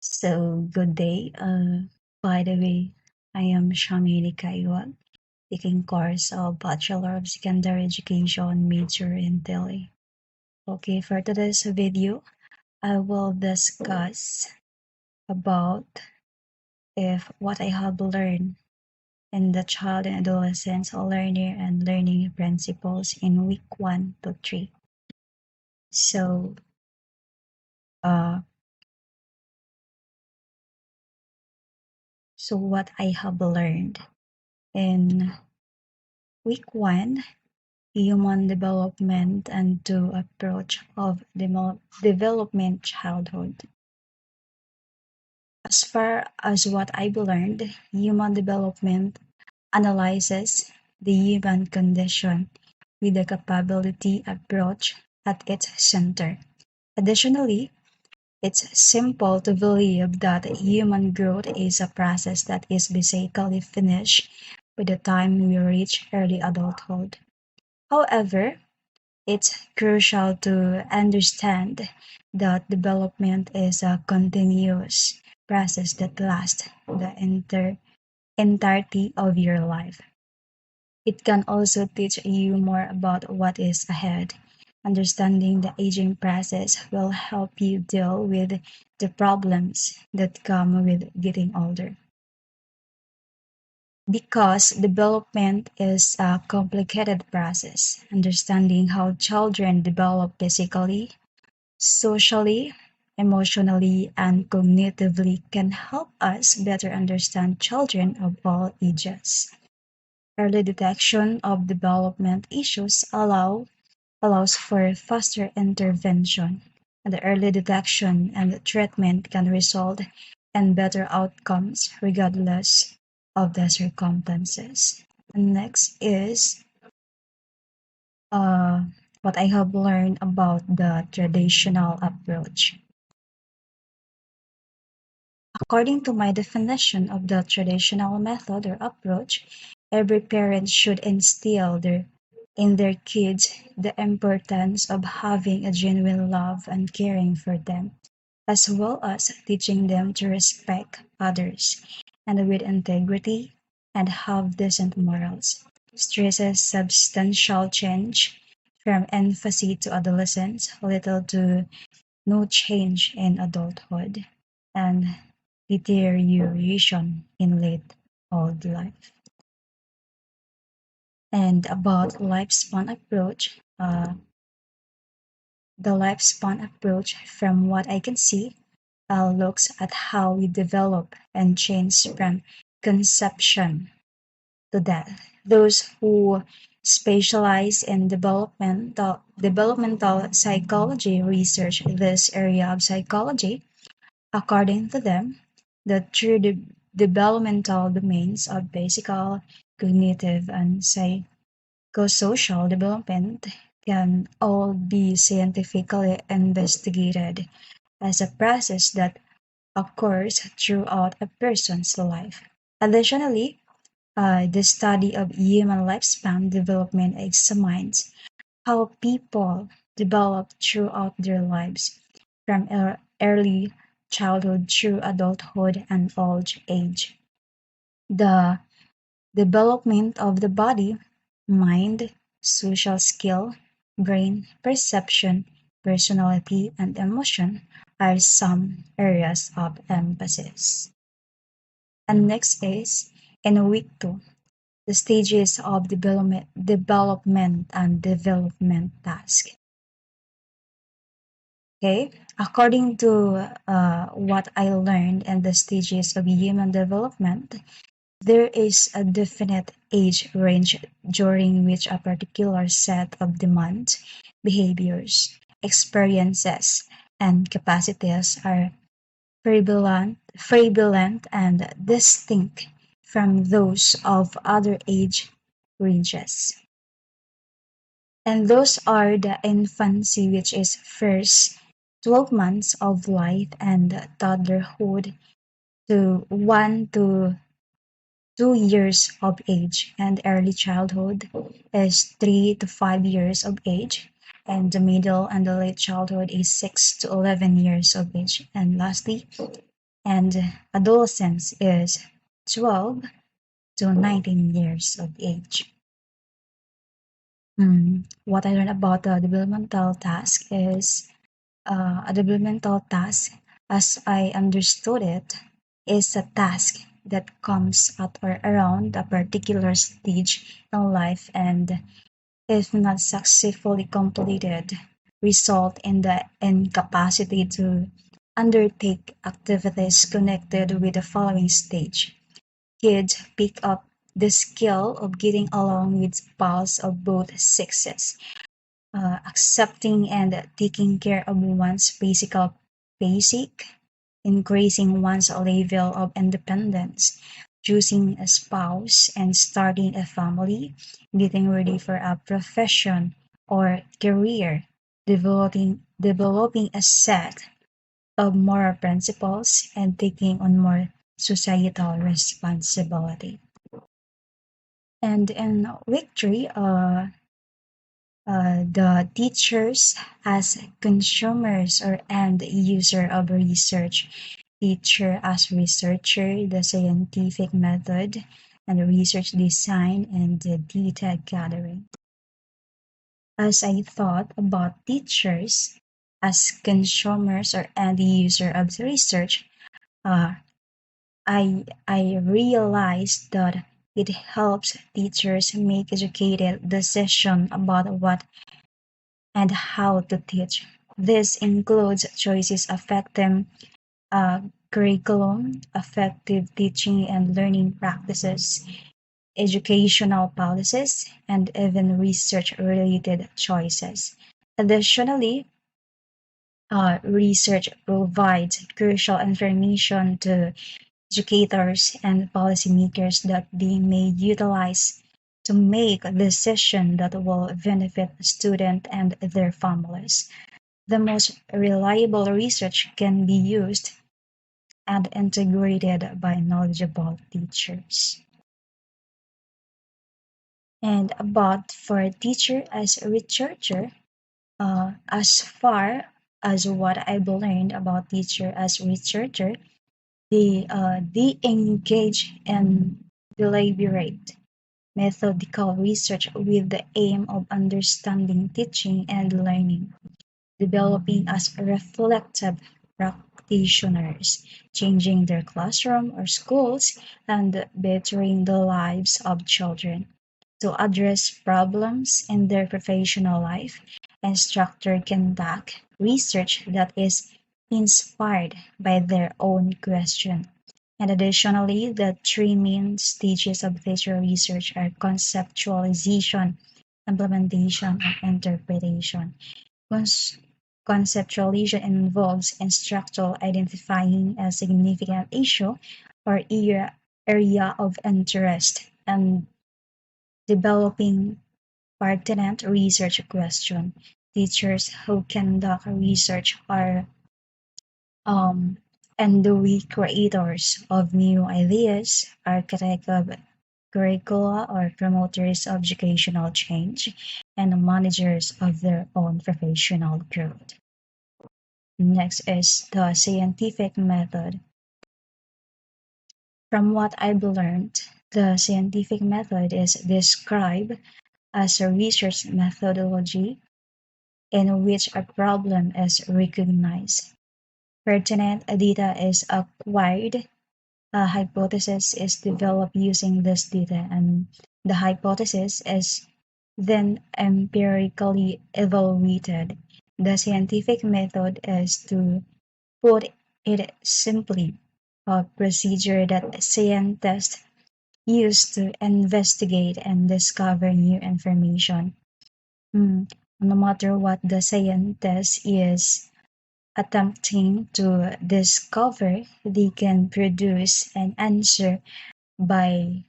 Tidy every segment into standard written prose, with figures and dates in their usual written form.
So, good day. By the way, I am Shamini Kaiwal, taking course of Bachelor of Secondary Education major in Delhi. Okay, for today's video, I will discuss about if what I have learned in the child and adolescent learning and learning principles in week 1 to 3. So, uh, what I have learned in week 1, human development and to approach of development childhood. As far as what I've learned, human development analyzes the human condition with the capability approach at its center. Additionally, it's simple to believe that human growth is a process that is basically finished by the time we reach early adulthood. However, it's crucial to understand that development is a continuous process that lasts the entirety of your life. It can also teach you more about what is ahead. Understanding the aging process will help you deal with the problems that come with getting older. Because development is a complicated process, understanding how children develop physically, socially, emotionally, and cognitively can help us better understand children of all ages. Early detection of development issues allows for faster intervention, and the early detection and treatment can result in better outcomes regardless of the circumstances. And next is uh, what I have learned about the traditional approach. According to my definition of the traditional method or approach, every parent should instill in their kids the importance of having a genuine love and caring for them, as well as teaching them to respect others and with integrity and have decent morals. Stresses substantial change from infancy to adolescence, little to no change in adulthood, and deterioration in late old life. And about lifespan approach, the lifespan approach, from what I can see, looks at how we develop and change from conception to death. Those who specialize in developmental psychology research this area of psychology. According to them, the true developmental domains of physical, cognitive, and psychosocial development can all be scientifically investigated as a process that occurs throughout a person's life. Additionally, the study of human lifespan development examines how people develop throughout their lives, from early childhood through adulthood and old age. The development of the body, mind, social skill, brain, perception, personality, and emotion are some areas of emphasis. And next is in week 2, the stages of development and development task. Okay, according to what I learned in the stages of human development, there is a definite age range during which a particular set of demands, behaviors, experiences, and capacities are prevalent and distinct from those of other age ranges. And those are the infancy, which is first 12 months of life, and toddlerhood to 1 to 2 years of age, and early childhood is 3 to 5 years of age, and the middle and the late childhood is 6 to 11 years of age. And lastly, and adolescence is 12 to 19 years of age. What I learned about the developmental task is a developmental task, as I understood it, is a task that comes at or around a particular stage in life and, if not successfully completed, result in the incapacity to undertake activities connected with the following stage. Kids pick up the skill of getting along with spouse of both sexes, accepting and taking care of one's basic, increasing one's level of independence, choosing a spouse and starting a family, getting ready for a profession or career, developing a set of moral principles, and taking on more societal responsibility. And in week three, the teachers as consumers or end user of research, teacher as researcher, the scientific method, and the research design and the data gathering. As I thought about teachers as consumers or end user of the research, uh, I realized that it helps teachers make educated decisions about what and how to teach. This includes choices affecting curriculum, effective teaching and learning practices, educational policies, and even research-related choices. Additionally, research provides crucial information to educators and policymakers that they may utilize to make decisions that will benefit students and their families. The most reliable research can be used and integrated by knowledgeable teachers. And about for a teacher as a researcher, as far as what I've learned about teacher as researcher, they engage in deliberate methodical research with the aim of understanding teaching and learning, developing as reflective practitioners, changing their classroom or schools, and bettering the lives of children. To address problems in their professional life, instructor can back research that is inspired by their own question. And additionally, the three main stages of teacher research are conceptualization, implementation, and interpretation. Conceptualization involves instructor identifying a significant issue or area of interest and developing pertinent research questions. Teachers who conduct research are and the creators of new ideas, architects of curricula or promoters of educational change, and managers of their own professional growth. Next is the scientific method. From what I've learned, the scientific method is described as a research methodology in which a problem is recognized, pertinent data is acquired, a hypothesis is developed using this data, and the hypothesis is then empirically evaluated. The scientific method is, to put it simply, a procedure that scientists use to investigate and discover new information. No matter what the scientist is attempting to discover, they can produce an answer by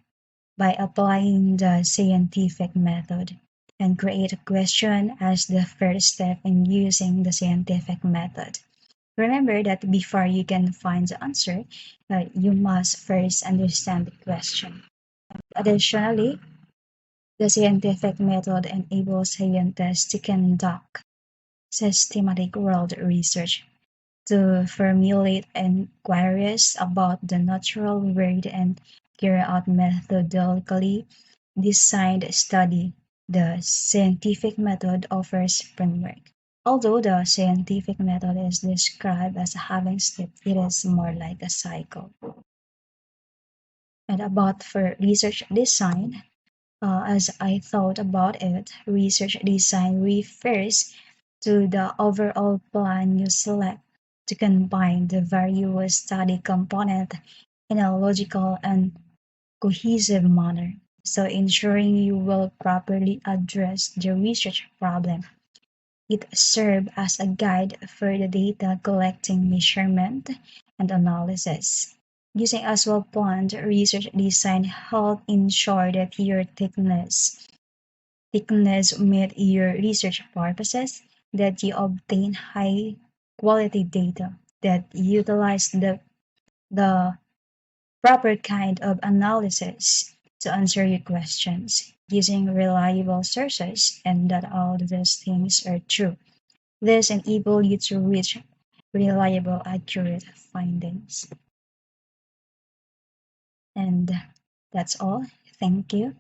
applying the scientific method and create a question as the first step in using the scientific method. Remember that before you can find the answer, you must first understand the question. Additionally, the scientific method enables scientists to conduct systematic world research, to formulate inquiries about the natural world and carry out methodically designed study. The scientific method offers framework. Although the scientific method is described as having steps, it is more like a cycle. And about for research design, as I thought about it, research design refers to the overall plan you select to combine the various study components in a logical and cohesive manner, so ensuring you will properly address the research problem. It serves as a guide for the data collecting, measurement, and analysis. Using as well planned research design help ensure that your thickness meet your research purposes, that you obtain high quality data, that utilize the proper kind of analysis to answer your questions using reliable sources, and that all of these things are true. This enables you to reach reliable, accurate findings. And that's all. Thank you.